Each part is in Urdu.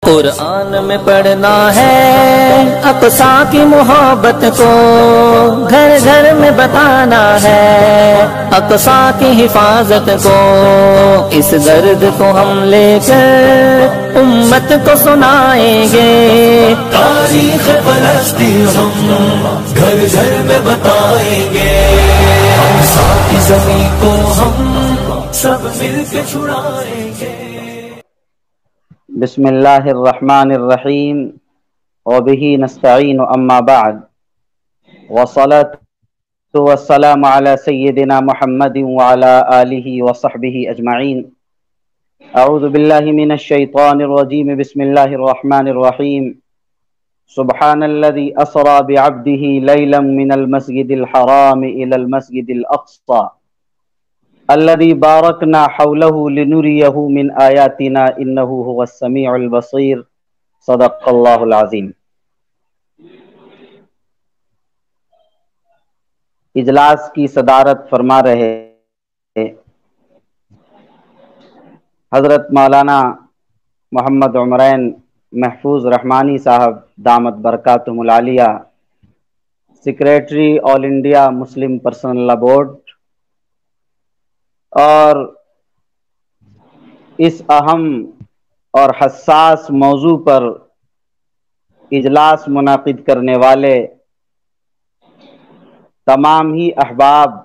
قرآن میں پڑھنا ہے اقصا کی محبت کو، گھر گھر میں بتانا ہے اقصا کی حفاظت کو، اس درد کو ہم لے کر امت کو سنائیں گے، تاریخ فلسطین ہم گھر گھر میں بتائیں گے، اقصا کی زمین کو ہم سب مل کے چھڑائیں گے۔ بسم اللہ الرحمن الرحیم وبہ نستعین اما بعد والصلاة والسلام علی سیدنا محمد وعلی آلہ وصحبہ اجمعین۔ اعوذ باللہ من الشیطان الرجیم، بسم اللہ الرحمن الرحیم۔ سبحان الذی اسری بعبدہ لیلا من المسجد الحرام الی المسجد الاقصی الذي باركنا حوله لنريه من آياتنا إنه هو السميع البصير صدق الله العظيم۔ اجلاس کی صدارت فرما رہے حضرت مولانا محمد عمرین محفوظ رحمانی صاحب دامت برکاتہم العالیہ، سیکریٹری آل انڈیا مسلم پرسنل لا بورڈ، اور اس اہم اور حساس موضوع پر اجلاس منعقد کرنے والے تمام ہی احباب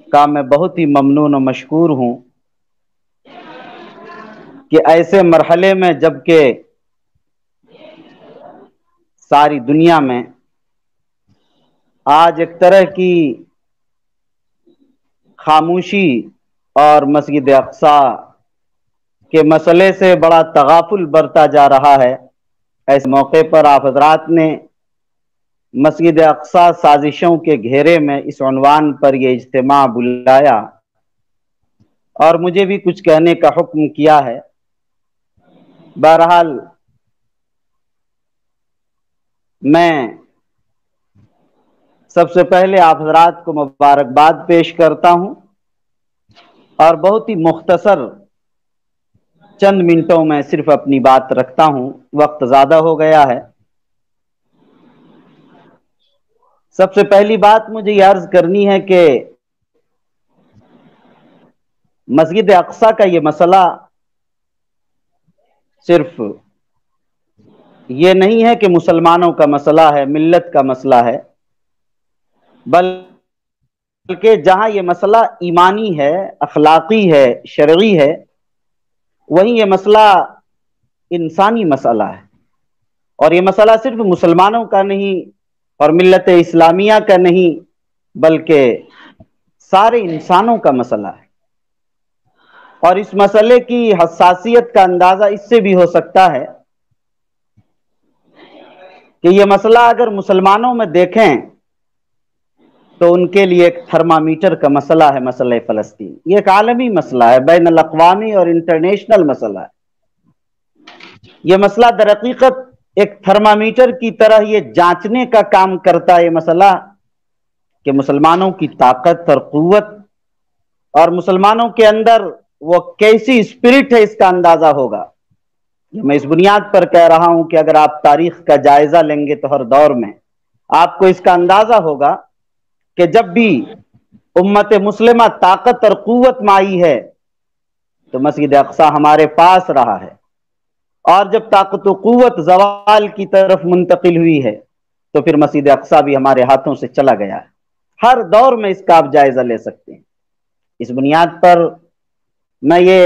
کا میں بہت ہی ممنون و مشکور ہوں کہ ایسے مرحلے میں جبکہ ساری دنیا میں آج ایک طرح کی خاموشی اور مسجد اقصی کے مسئلے سے بڑا تغافل برتا جا رہا ہے، اس موقع پر آپ حضرات نے مسجد اقصی سازشوں کے گھیرے میں اس عنوان پر یہ اجتماع بلایا اور مجھے بھی کچھ کہنے کا حکم کیا ہے۔ بہرحال میں سب سے پہلے آپ حضرات کو مبارکباد پیش کرتا ہوں اور بہت ہی مختصر چند منٹوں میں صرف اپنی بات رکھتا ہوں، وقت زیادہ ہو گیا ہے۔ سب سے پہلی بات مجھے یہ عرض کرنی ہے کہ مسجد اقصی کا یہ مسئلہ صرف یہ نہیں ہے کہ مسلمانوں کا مسئلہ ہے، ملت کا مسئلہ ہے، بلکہ جہاں یہ مسئلہ ایمانی ہے، اخلاقی ہے، شرعی ہے، وہیں یہ مسئلہ انسانی مسئلہ ہے، اور یہ مسئلہ صرف مسلمانوں کا نہیں اور ملت اسلامیہ کا نہیں بلکہ سارے انسانوں کا مسئلہ ہے۔ اور اس مسئلے کی حساسیت کا اندازہ اس سے بھی ہو سکتا ہے کہ یہ مسئلہ اگر مسلمانوں میں دیکھیں تو ان کے لیے ایک تھرمامیٹر کا مسئلہ ہے، مسئلہ فلسطین۔ یہ ایک عالمی مسئلہ ہے، بین الاقوامی اور انٹرنیشنل مسئلہ ہے۔ یہ مسئلہ در حقیقت ایک تھرمامیٹر کی طرح یہ جانچنے کا کام کرتا ہے، یہ مسئلہ کہ مسلمانوں کی طاقت اور قوت اور مسلمانوں کے اندر وہ کیسی اسپرٹ ہے، اس کا اندازہ ہوگا۔ میں اس بنیاد پر کہہ رہا ہوں کہ اگر آپ تاریخ کا جائزہ لیں گے تو ہر دور میں آپ کو اس کا اندازہ ہوگا کہ جب بھی امت مسلمہ طاقت اور قوت میں آئی ہے تو مسجد اقصی ہمارے پاس رہا ہے، اور جب طاقت و قوت زوال کی طرف منتقل ہوئی ہے تو پھر مسجد اقصی بھی ہمارے ہاتھوں سے چلا گیا ہے۔ ہر دور میں اس کا آپ جائزہ لے سکتے ہیں۔ اس بنیاد پر میں یہ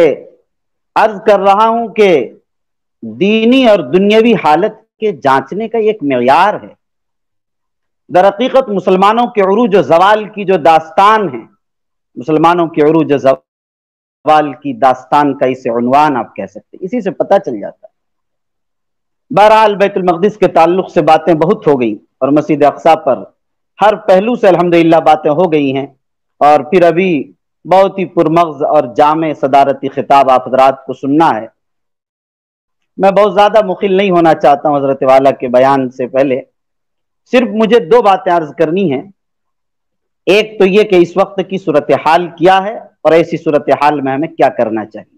عرض کر رہا ہوں کہ دینی اور دنیاوی حالت کے جانچنے کا ایک معیار ہے۔ در حقیقت مسلمانوں کے عروج و زوال کی جو داستان ہے، مسلمانوں کے عروج و زوال کی داستان کا اسے عنوان آپ کہہ سکتے ہیں، اسی سے پتہ چل جاتا ہے۔ بہرحال بیت المقدس کے تعلق سے باتیں بہت ہو گئی اور مسجد اقصی پر ہر پہلو سے الحمدللہ باتیں ہو گئی ہیں، اور پھر ابھی بہت ہی پرمغز اور جامع صدارتی خطاب آپ حضرات کو سننا ہے۔ میں بہت زیادہ مخل نہیں ہونا چاہتا ہوں حضرت والا کے بیان سے پہلے، صرف مجھے دو باتیں عرض کرنی ہیں۔ ایک تو یہ کہ اس وقت کی صورتحال کیا ہے اور ایسی صورتحال میں ہمیں کیا کرنا چاہیے۔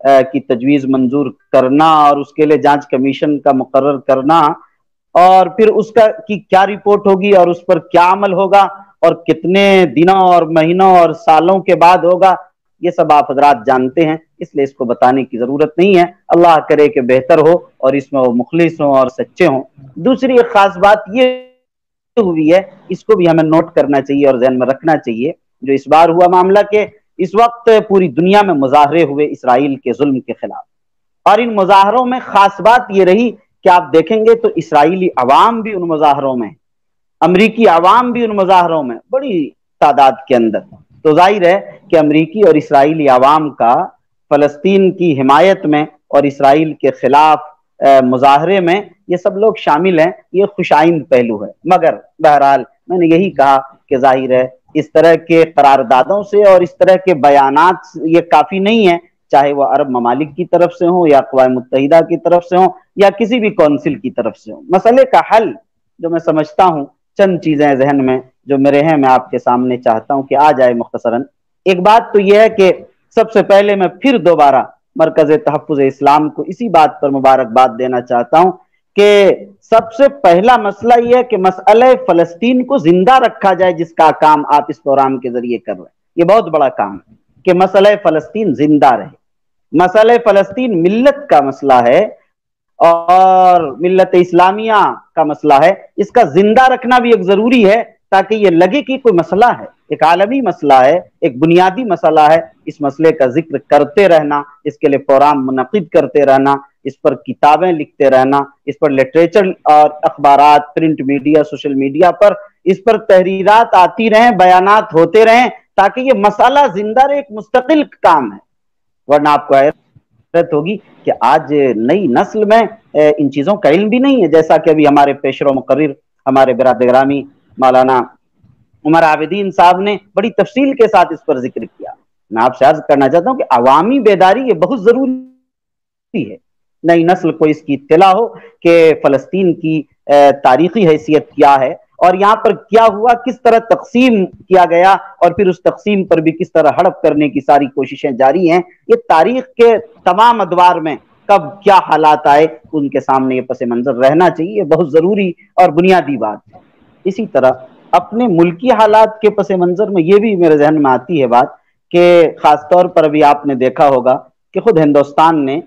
کی تجویز منظور کرنا اور اس کے لیے جانچ کمیشن کا مقرر کرنا اور پھر اس کا کی کیا رپورٹ ہوگی اور اس پر کیا عمل ہوگا اور کتنے دنوں اور مہینوں اور سالوں کے بعد ہوگا، یہ سب آپ حضرات جانتے ہیں، اس لیے اس کو بتانے کی ضرورت نہیں ہے۔ اللہ کرے کہ بہتر ہو اور اس میں وہ مخلص ہوں اور سچے ہوں۔ دوسری ایک خاص بات یہ ہوئی ہے، اس کو بھی ہمیں نوٹ کرنا چاہیے اور ذہن میں رکھنا چاہیے، جو اس بار ہوا معاملہ کہ اس وقت پوری دنیا میں مظاہرے ہوئے اسرائیل کے ظلم کے خلاف، اور ان مظاہروں میں خاص بات یہ رہی کہ آپ دیکھیں گے تو اسرائیلی عوام بھی ان مظاہروں میں، امریکی عوام بھی ان مظاہروں میں بڑی تعداد کے اندر۔ تو ظاہر ہے کہ امریکی اور اسرائیلی عوام کا فلسطین کی حمایت میں اور اسرائیل کے خلاف مظاہرے میں یہ سب لوگ شامل ہیں، یہ خوش آئند پہلو ہے۔ مگر بہرحال میں نے یہی کہا کہ ظاہر ہے اس طرح کے قراردادوں سے اور اس طرح کے بیانات یہ کافی نہیں ہے، چاہے وہ عرب ممالک کی طرف سے ہوں یا اقوام متحدہ کی طرف سے ہوں یا کسی بھی کونسل کی طرف سے ہوں۔ مسئلے کا حل جو میں سمجھتا ہوں، چند چیزیں ذہن میں جو میرے ہیں میں آپ کے سامنے چاہتا ہوں کہ آ جائے مختصراً۔ ایک بات تو یہ ہے کہ سب سے پہلے میں پھر دوبارہ مرکز تحفظ اسلام کو اسی بات پر مبارکباد دینا چاہتا ہوں کہ سب سے پہلا مسئلہ یہ ہے کہ مسئلہ فلسطین کو زندہ رکھا جائے، جس کا کام آپ اس پروگرام کے ذریعے کر رہے ہیں۔ یہ بہت بڑا کام ہے کہ مسئلہ فلسطین زندہ رہے۔ مسئلہ فلسطین ملت کا مسئلہ ہے اور ملت اسلامیہ کا مسئلہ ہے، اس کا زندہ رکھنا بھی ایک ضروری ہے تاکہ یہ لگے کہ کوئی مسئلہ ہے، ایک عالمی مسئلہ ہے، ایک بنیادی مسئلہ ہے۔ اس مسئلے کا ذکر کرتے رہنا، اس کے لیے پروگرام منعقد کرتے رہنا، اس پر کتابیں لکھتے رہنا، اس پر لٹریچر اور اخبارات، پرنٹ میڈیا، سوشل میڈیا پر اس پر تحریرات آتی رہیں، بیانات ہوتے رہیں تاکہ یہ مسئلہ زندہ رہے، ایک مستقل کام ہے۔ ورنہ آپ کو حیرت ہوگی کہ آج نئی نسل میں ان چیزوں کا علم بھی نہیں ہے، جیسا کہ ابھی ہمارے پیشرو مقرر ہمارے برادر گرامی مولانا عمر عابدین صاحب نے بڑی تفصیل کے ساتھ اس پر ذکر کیا۔ میں آپ سے عرض کرنا چاہتا ہوں کہ عوامی بیداری یہ بہت ضروری ہے، نئی نسل کو اس کی اطلاع ہو کہ فلسطین کی تاریخی حیثیت کیا ہے اور یہاں پر کیا ہوا، کس طرح تقسیم کیا گیا اور پھر اس تقسیم پر بھی کس طرح ہڑپ کرنے کی ساری کوششیں جاری ہیں۔ یہ تاریخ کے تمام ادوار میں کب کیا حالات آئے ان کے سامنے یہ پس منظر رہنا چاہیے، یہ بہت ضروری اور بنیادی بات ہے۔ اسی طرح اپنے ملکی حالات کے پس منظر میں یہ بھی میرے ذہن میں آتی ہے بات کہ خاص طور پر ابھی آپ نے دیکھا ہوگا کہ خود ہندوستان نے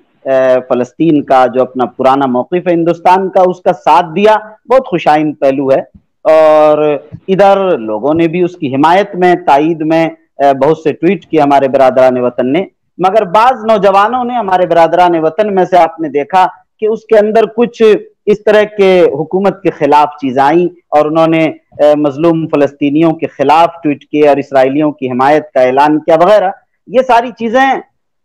فلسطین کا جو اپنا پرانا موقف ہے ہندوستان کا، اس کا ساتھ دیا، بہت خوش آئند پہلو ہے، اور ادھر لوگوں نے بھی اس کی حمایت میں، تائید میں بہت سے ٹویٹ کیے ہمارے برادران وطن نے۔ مگر بعض نوجوانوں نے ہمارے برادران وطن میں سے آپ نے دیکھا کہ اس کے اندر کچھ اس طرح کے حکومت کے خلاف چیزیں آئیں اور انہوں نے مظلوم فلسطینیوں کے خلاف ٹویٹ کیے اور اسرائیلیوں کی حمایت کا اعلان کیا وغیرہ۔ یہ ساری چیزیں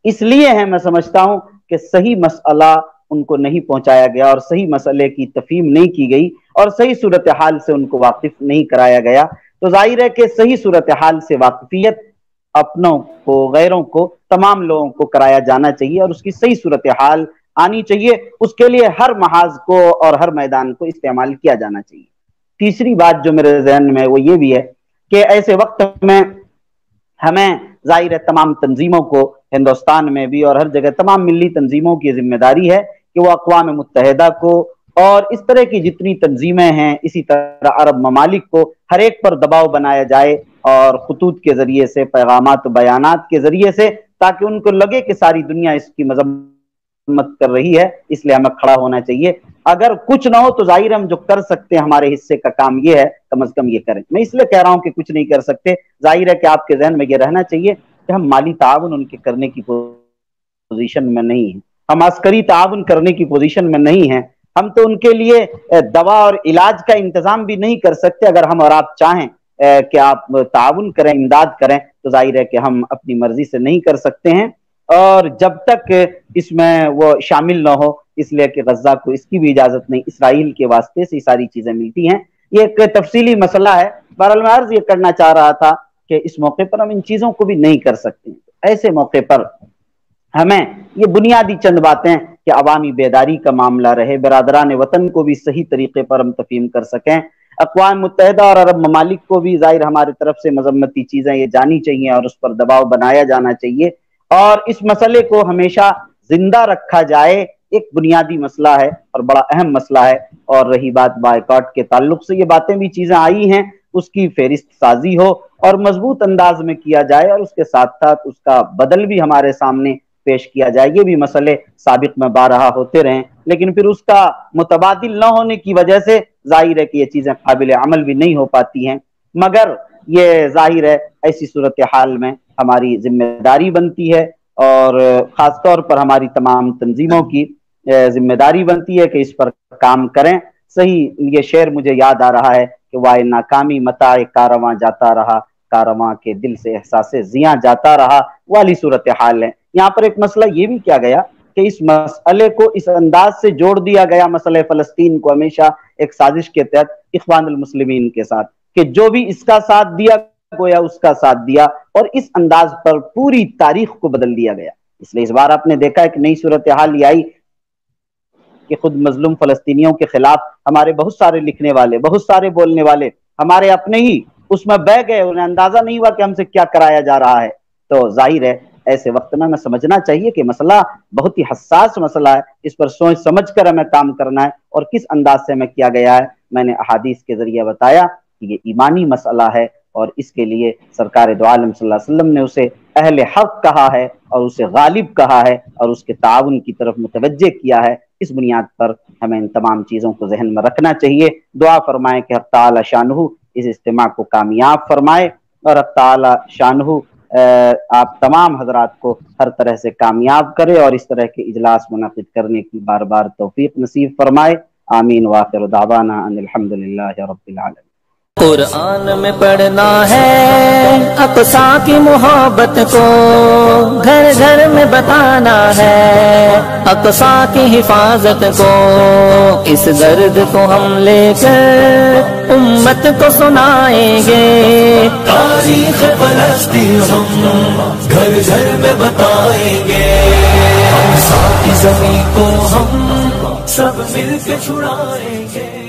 اس لیے ہیں میں سمجھتا ہوں کہ صحیح مسئلہ ان کو نہیں پہنچایا گیا اور صحیح مسئلے کی تفہیم نہیں کی گئی اور صحیح صورتحال سے ان کو واقف نہیں کرایا گیا۔ تو ظاہر ہے کہ صحیح صورتحال سے واقفیت اپنوں کو، غیروں کو، تمام لوگوں کو کرایا جانا چاہیے اور اس کی صحیح صورتحال آنی چاہیے، اس کے لیے ہر محاذ کو اور ہر میدان کو استعمال کیا جانا چاہیے۔ تیسری بات جو میرے ذہن میں وہ یہ بھی ہے کہ ایسے وقت میں ہمیں ظاہر ہے تمام تنظیموں کو، ہندوستان میں بھی اور ہر جگہ تمام ملی تنظیموں کی ذمہ داری ہے کہ وہ اقوام متحدہ کو اور اس طرح کی جتنی تنظیمیں ہیں، اسی طرح عرب ممالک کو ہر ایک پر دباؤ بنایا جائے اور خطوط کے ذریعے سے، پیغامات و بیانات کے ذریعے سے، تاکہ ان کو لگے کہ ساری دنیا اس کی مذمت کر رہی ہے، اس لیے ہمیں کھڑا ہونا چاہیے۔ اگر کچھ نہ ہو تو ظاہر ہم جو کر سکتے ہیں ہمارے حصے کا کام یہ ہے، کم از کم یہ کریں۔ میں اس لیے کہہ رہا ہوں کہ کچھ نہیں کر سکتے، ظاہر ہے کہ آپ کے ذہن میں یہ رہنا چاہیے کہ ہم مالی تعاون ان کے کرنے کی پوزیشن میں نہیں ہیں، ہم عسکری تعاون کرنے کی پوزیشن میں نہیں ہیں، ہم تو ان کے لیے دوا اور علاج کا انتظام بھی نہیں کر سکتے۔ اگر ہم اور آپ چاہیں کہ آپ تعاون کریں، امداد کریں، تو ظاہر ہے کہ ہم اپنی مرضی سے نہیں کر سکتے ہیں، اور جب تک اس میں وہ شامل نہ ہو، اس لیے کہ غزہ کو اس کی بھی اجازت نہیں، اسرائیل کے واسطے سے ساری چیزیں ملتی ہیں۔ یہ ایک تفصیلی مسئلہ ہے، بہرحال میں عرض یہ کرنا چاہ رہا تھا کہ اس موقع پر ہم ان چیزوں کو بھی نہیں کر سکتے۔ ایسے موقع پر ہمیں یہ بنیادی چند باتیں کہ عوامی بیداری کا معاملہ رہے، برادران وطن کو بھی صحیح طریقے پر ہم تفہیم کر سکیں، اقوام متحدہ اور عرب ممالک کو بھی ظاہر ہماری طرف سے مذمتی چیزیں یہ جانی چاہیے اور اس پر دباؤ بنایا جانا چاہیے، اور اس مسئلے کو ہمیشہ زندہ رکھا جائے، ایک بنیادی مسئلہ ہے اور بڑا اہم مسئلہ ہے۔ اور رہی بات بائیکاٹ کے تعلق سے، یہ باتیں بھی چیزیں آئی ہیں، اس کی فہرست سازی ہو اور مضبوط انداز میں کیا جائے، اور اس کے ساتھ ساتھ اس کا بدل بھی ہمارے سامنے پیش کیا جائے۔ یہ بھی مسئلے سابق میں بارہا ہوتے رہیں، لیکن پھر اس کا متبادل نہ ہونے کی وجہ سے ظاہر ہے کہ یہ چیزیں قابل عمل بھی نہیں ہو پاتی ہیں۔ مگر یہ ظاہر ہے ایسی صورتحال میں ہماری ذمہ داری بنتی ہے، اور خاص طور پر ہماری تمام تنظیموں کی ذمہ داری بنتی ہے کہ اس پر کام کریں۔ صحیح یہ شعر مجھے یاد آ رہا ہے کہ وائے ناکامی متاع کارواں جاتا رہا، کارواں کے دل سے احساس زیاں جاتا رہا والی صورتحال ہے۔ یہاں پر ایک مسئلہ یہ بھی کیا گیا کہ اس مسئلے کو اس انداز سے جوڑ دیا گیا، مسئلہ فلسطین کو ہمیشہ ایک سازش کے تحت اخوان المسلمین کے ساتھ، کہ جو بھی اس کا ساتھ دیا گویا اس کا ساتھ دیا، اور اس انداز پر پوری تاریخ کو بدل دیا گیا۔ اس لیے اس بار آپ نے دیکھا ایک نئی صورتحال یہ آئی کہ خود مظلوم فلسطینیوں کے خلاف ہمارے بہت سارے لکھنے والے، بہت سارے بولنے والے ہمارے اپنے ہی اس میں بہ گئے، انہیں اندازہ نہیں ہوا کہ ہم سے کیا کرایا جا رہا ہے۔ تو ظاہر ہے ایسے وقت میں ہمیں سمجھنا چاہیے کہ مسئلہ بہت ہی حساس مسئلہ ہے، اس پر سوچ سمجھ کر ہمیں کام کرنا ہے، اور کس انداز سے ہمیں کیا گیا ہے میں نے احادیث کے ذریعے بتایا کہ یہ ایمانی مسئلہ ہے، اور اس کے لیے سرکار دو عالم صلی اللہ علیہ وسلم نے اسے اہل حق کہا ہے اور اسے غالب کہا ہے اور اس کے تعاون کی طرف متوجہ کیا ہے۔ اس بنیاد پر ہمیں ان تمام چیزوں کو ذہن میں رکھنا چاہیے۔ دعا فرمائیں کہ حق تعالی شانہ اس اجتماع کو کامیاب فرمائے، اور حق تعالی شانہ آپ تمام حضرات کو ہر طرح سے کامیاب کرے، اور اس طرح کے اجلاس منعقد کرنے کی بار بار توفیق نصیب فرمائے۔ آمین وآخر دعوانا ان الحمدللہ رب العالمین۔ قرآن میں پڑھنا ہے اقصا کی محبت کو، گھر گھر میں بتانا ہے اقصا کی حفاظت کو، اس درد کو ہم لے کر امت کو سنائیں گے۔ تاریخ فلسطین ہم گھر گھر میں بتائیں گے، اقصا کی زمین کو ہم سب مل کے چھڑائیں گے۔